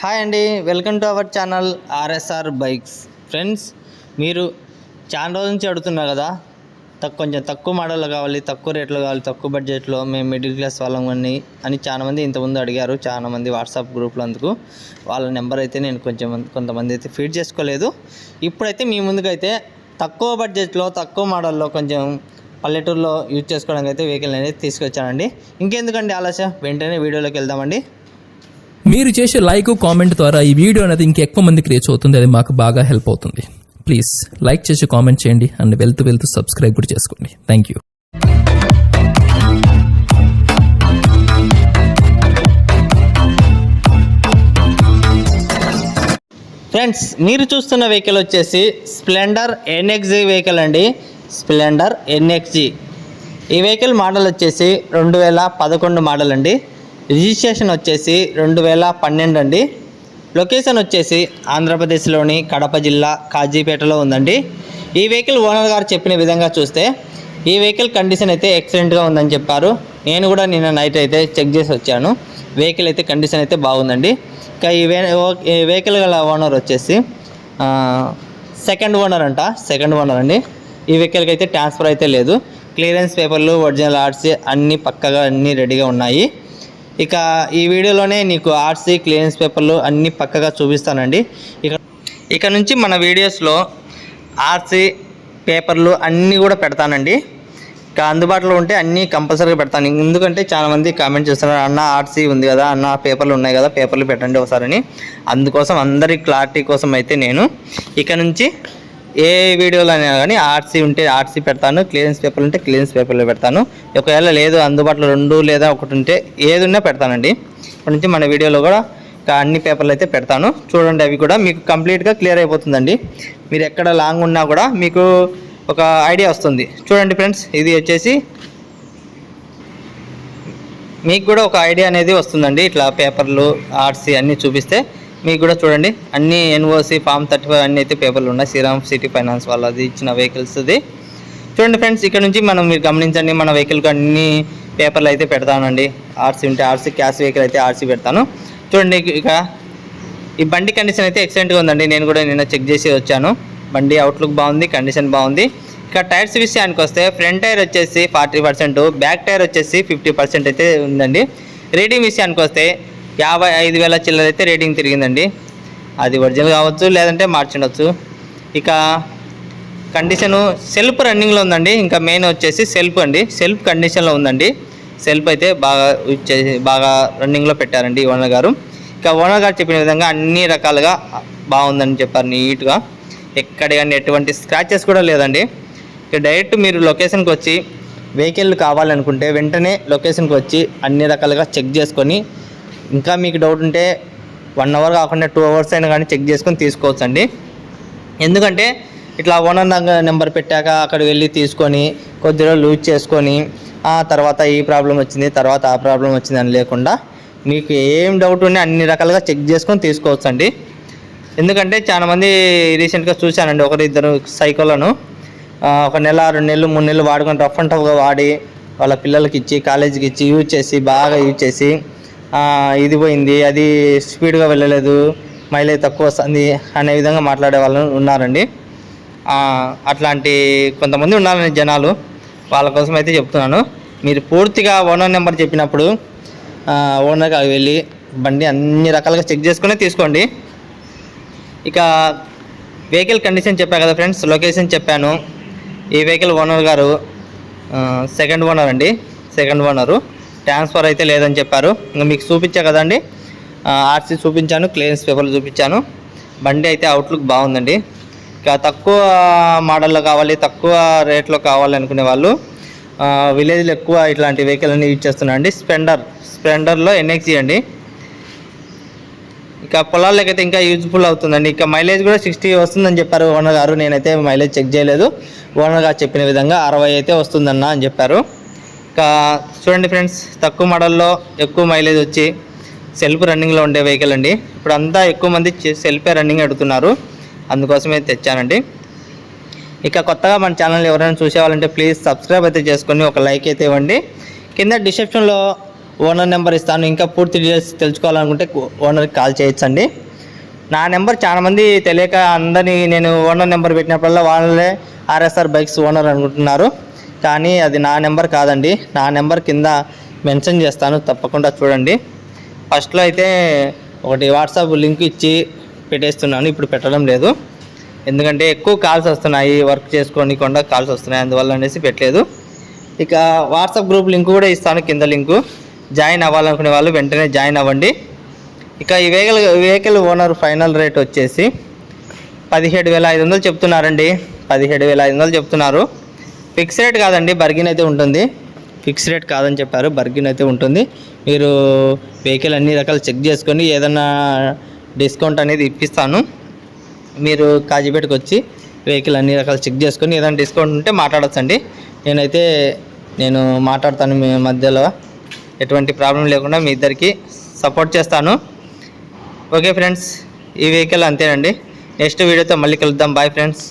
Hi అండి, welcome to our channel RSR bikes. Friends, మీరు చాలా రోజుల నుంచి అడుగుతున్నారు కదా, కొంచెం తక్కువ మోడల్లో కావాలి, తక్కువ రేట్లో కావాలి, తక్కువ బడ్జెట్లో, మేము మిడిల్ క్లాస్ వాళ్ళం అని చాలామంది ఇంతకుముందు అడిగారు. చాలామంది వాట్సాప్ గ్రూప్లో. అందుకు వాళ్ళ నెంబర్ అయితే నేను కొంతమంది అయితే ఫీడ్ చేసుకోలేదు. ఇప్పుడైతే మీ ముందుకైతే తక్కువ బడ్జెట్లో, తక్కువ మోడల్లో, కొంచెం పల్లెటూరులో యూజ్ చేసుకోవడానికి అయితే వెహికల్ అనేది తీసుకొచ్చానండి. ఇంకెందుకండి ఆలస్యం, వెంటనే వీడియోలోకి వెళ్దామండి. మీరు చేసే లైక్ కామెంట్ ద్వారా ఈ వీడియో అనేది ఇంకెక్కువ మందికి రీచ్ అవుతుంది. అది మాకు బాగా హెల్ప్ అవుతుంది. ప్లీజ్ లైక్ చేసి కామెంట్ చేయండి అండ్ వెళ్తూ సబ్స్క్రైబ్ కూడా చేసుకోండి. Thank you. ఫ్రెండ్స్, మీరు చూస్తున్న వెహికల్ వచ్చేసి స్ప్లెండర్ ఎన్ఎక్జీ వెహికల్ అండి. స్ప్లెండర్ ఎన్ఎక్జీ ఈ వెహికల్ మోడల్ వచ్చేసి 2011 మోడల్ అండి. రిజిస్ట్రేషన్ వచ్చేసి 2012 అండి. లొకేషన్ వచ్చేసి ఆంధ్రప్రదేశ్లోని కడప జిల్లా కాజీపేటలో ఉందండి. ఈ వెహికల్ ఓనర్ గారు చెప్పిన విధంగా చూస్తే ఈ వెహికల్ కండిషన్ అయితే ఎక్సలెంట్గా ఉందని చెప్పారు. నేను కూడా నిన్న నైట్ అయితే చెక్ చేసి వచ్చాను. వెహికల్ అయితే కండిషన్ అయితే బాగుందండి. ఇంకా ఈ వెహికల్ గల ఓనర్ వచ్చేసి సెకండ్ ఓనర్ అండి. ఈ వెహికల్కి అయితే ట్రాన్స్ఫర్ అయితే లేదు. క్లియరెన్స్ పేపర్లు, ఒరిజినల్ ఆర్సీ అన్నీ పక్కగా అన్నీ రెడీగా ఉన్నాయి. ఇక ఈ వీడియోలోనే నీకు ఆర్సీ, క్లియరెన్స్ పేపర్లు అన్నీ పక్కగా చూపిస్తానండి. ఇక నుంచి మన వీడియోస్లో ఆర్సీ పేపర్లు అన్నీ కూడా పెడతానండి. ఇక అందుబాటులో ఉంటే అన్నీ కంపల్సరీగా పెడతాను. ఎందుకంటే చాలామంది కామెంట్ చేస్తున్నారు, అన్న ఆర్సీ ఉంది కదా, అన్న పేపర్లు ఉన్నాయి కదా, పేపర్లు పెట్టండి ఒకసారి. అందుకోసం అందరి క్లారిటీ కోసం అయితే నేను ఇక నుంచి ఏ వీడియోలో అయినా కానీ ఆర్సీ ఉంటే ఆర్సీ పెడతాను, క్లియరెన్స్ పేపర్లు ఉంటే క్లియరెన్స్ పేపర్లు పెడతాను. ఒకవేళ లేదు అందుబాటులో 2 లేదా 1 ఉంటే ఏది ఉన్నా పెడతానండి. ఇప్పటి నుంచి మన వీడియోలో కూడా అన్ని పేపర్లు అయితే పెడతాను. చూడండి, అవి కూడా మీకు కంప్లీట్గా క్లియర్ అయిపోతుందండి. మీరు ఎక్కడ లాంగ్ ఉన్నా కూడా మీకు ఒక ఐడియా వస్తుంది. చూడండి ఫ్రెండ్స్, ఇది వచ్చేసి మీకు కూడా ఒక ఐడియా అనేది వస్తుందండి. ఇట్లా పేపర్లు, ఆర్సీ అన్నీ చూపిస్తే మీకు కూడా చూడండి, అన్ని ఎన్ఓసి ఫామ్ 35 అన్నీ అయితే పేపర్లు ఉన్నాయి. శ్రీరామ్ సిటీ ఫైనాన్స్ వాళ్ళది ఇచ్చిన వెహికల్స్ది. చూడండి ఫ్రెండ్స్, ఇక్కడ నుంచి మీరు గమనించండి, మన వెహికల్కి అన్ని పేపర్లు అయితే పెడతానండి. ఆర్సీ ఉంటే ఆర్సీ, క్యాష్ వెహికల్ అయితే ఆర్సీ పెడతాను. చూడండి, ఇక ఈ బండి కండిషన్ అయితే ఎక్సలెంట్గా ఉందండి. నేను కూడా నిన్న చెక్ చేసి వచ్చాను. బండి అవుట్లుక్ బాగుంది, కండిషన్ బాగుంది. ఇక టైర్స్ విషయానికి వస్తే ఫ్రంట్ టైర్ వచ్చేసి 40%, బ్యాక్ టైర్ వచ్చేసి 50% అయితే ఉందండి. రేటింగ్ విషయానికి వస్తే 55,000 చిల్లర అయితే రేటింగ్ తిరిగిందండి. అది ఒరిజినల్ కావచ్చు, లేదంటే మార్చుండొచ్చు. ఇక కండిషను సెల్ఫ్ రన్నింగ్లో ఉందండి. ఇంకా మెయిన్ వచ్చేసి సెల్ఫ్ అండి, సెల్ఫ్ కండిషన్లో ఉందండి. సెల్ఫ్ అయితే బాగా రన్నింగ్లో పెట్టారండి ఓనర్ గారు. ఇక ఓనర్ గారు చెప్పిన విధంగా అన్ని రకాలుగా బాగుందని చెప్పారు. నీట్గా ఎక్కడ కానీ ఎటువంటి స్క్రాచెస్ కూడా లేదండి. ఇక డైరెక్ట్ మీరు లొకేషన్కి వచ్చి వెహికల్ కావాలనుకుంటే వెంటనే లొకేషన్కి వచ్చి అన్ని రకాలుగా చెక్ చేసుకొని, ఇంకా మీకు డౌట్ ఉంటే 1 అవర్ కాకుండా 2 అవర్స్ అయినా కానీ చెక్ చేసుకొని తీసుకోవచ్చు అండి. ఎందుకంటే ఇట్లా ఓనర్ నెంబర్ పెట్టాక అక్కడికి వెళ్ళి తీసుకొని కొద్దిగా లూజ్ చేసుకొని తర్వాత ఈ ప్రాబ్లం వచ్చింది, తర్వాత ఆ ప్రాబ్లం వచ్చింది అని లేకుండా మీకు ఏం డౌట్ ఉన్నా అన్ని రకాలుగా చెక్ చేసుకొని తీసుకోవచ్చు అండి. ఎందుకంటే చాలామంది రీసెంట్గా చూశానండి, 1-2 సైకిళ్ళను 1 నెల, 2 నెలలు, 3 నెలలు వాడుకొని రఫ్ అండ్ టఫ్గా వాడి వాళ్ళ పిల్లలకి ఇచ్చి, కాలేజీకి ఇచ్చి, బాగా యూజ్ చేసి ఇది పోయింది, అది స్పీడ్గా వెళ్ళలేదు, మైలేజ్ తక్కువ వస్తుంది అనే విధంగా మాట్లాడే వాళ్ళు ఉన్నారండి. అట్లాంటి కొంతమంది ఉన్నారండి జనాలు. వాళ్ళ కోసం అయితే చెప్తున్నాను, మీరు పూర్తిగా ఓనర్ నెంబర్ చెప్పినప్పుడు ఓనర్కి వెళ్ళి బండి అన్ని రకాలుగా చెక్ చేసుకునే తీసుకోండి. ఇక వెహికల్ కండిషన్ చెప్పాను కదా ఫ్రెండ్స్, లొకేషన్ చెప్పాను. ఈ వెహికల్ ఓనర్ గారు సెకండ్ ఓనర్ అండి. సెకండ్ ఓనరు ట్రాన్స్ఫర్ అయితే లేదని చెప్పారు. ఇంకా మీకు చూపించా కదండి, ఆర్సీ చూపించాను, క్లియరెన్స్ పేపర్లు చూపించాను. బండి అయితే అవుట్లుక్ బాగుందండి. ఇక తక్కువ మోడల్లో కావాలి, తక్కువ రేట్లో కావాలి అనుకునే వాళ్ళు విలేజ్లో ఎక్కువ ఇట్లాంటి వెహికల్ అన్ని యూజ్ చేస్తున్నారండి. స్ప్లెండర్లో ఎన్ఎక్సీ అండి. ఇక పొలాలకైతే ఇంకా యూజ్ఫుల్ అవుతుందండి. ఇక మైలేజ్ కూడా 60 వస్తుందని చెప్పారు ఓనర్ గారు. నేనైతే మైలేజ్ చెక్ చేయలేదు. ఓనర్ గారు చెప్పిన విధంగా 60 అయితే వస్తుందన్న అని చెప్పారు. ఇంకా చూడండి ఫ్రెండ్స్, తక్కువ మోడల్లో ఎక్కువ మైలేజ్ వచ్చి సెల్ఫ్ రన్నింగ్లో ఉండే వెహికల్ అండి. ఇప్పుడు అంతా ఎక్కువ మంది సెల్ఫే రన్నింగ్ అడుగుతున్నారు, అందుకోసమే తెచ్చానండి. ఇక కొత్తగా మన ఛానల్ ఎవరైనా చూసేవాళ్ళంటే ప్లీజ్ సబ్స్క్రైబ్ అయితే చేసుకొని ఒక లైక్ అయితే ఇవ్వండి. కింద డిస్క్రిప్షన్లో ఓనర్ నెంబర్ ఇస్తాను. ఇంకా పూర్తి డీటెయిల్స్ తెలుసుకోవాలనుకుంటే ఓనర్కి కాల్ చేయొచ్చండి. నా నెంబర్ చాలామంది తెలియక అందరినీ నేను ఓనర్ నెంబర్ పెట్టినప్పుడల్లా వాళ్ళే ఆర్ఎస్ఆర్ బైక్స్ ఓనర్ అనుకుంటున్నారు. కానీ అది నా నెంబర్ కాదండి. నా నెంబర్ కింద మెన్షన్ చేస్తాను, తప్పకుండా చూడండి. ఫస్ట్లో అయితే ఒకటి వాట్సాప్ లింక్ ఇచ్చి పెట్టేస్తున్నాను, ఇప్పుడు పెట్టడం లేదు. ఎందుకంటే ఎక్కువ కాల్స్ వస్తున్నాయి, వర్క్ చేసుకోనికుండా కాల్స్ వస్తున్నాయి, అందువల్ల అనేసి పెట్టలేదు. ఇక వాట్సాప్ గ్రూప్ లింక్ కూడా ఇస్తాను, కింద లింకు. జాయిన్ అవ్వాలనుకునే వాళ్ళు వెంటనే జాయిన్ అవ్వండి. ఇక ఈ వెహికల్ ఓనర్ ఫైనల్ రేట్ వచ్చేసి 17,500 చెప్తున్నారండి. 17,500 చెప్తున్నారు. ఫిక్స్ రేట్ కాదండి, బర్గిన్ అయితే ఉంటుంది. ఫిక్స్ రేట్ కాదని చెప్పారు, బర్గిన్ అయితే ఉంటుంది. మీరు వెహికల్ అన్ని రకాలు చెక్ చేసుకొని ఏదన్నా డిస్కౌంట్ అనేది ఇప్పిస్తాను. మీరు కాజీపేటకు వచ్చి వెహికల్ అన్ని రకాలు చెక్ చేసుకొని ఏదైనా డిస్కౌంట్ ఉంటే మాట్లాడచ్చండి. నేను మాట్లాడతాను, మీ మధ్యలో ఎటువంటి ప్రాబ్లం లేకుండా మీ ఇద్దరికి సపోర్ట్ చేస్తాను. ఓకే ఫ్రెండ్స్, ఈ వెహికల్ అంతేనండి. నెక్స్ట్ వీడియోతో మళ్ళీ కలుద్దాం. Bye friends.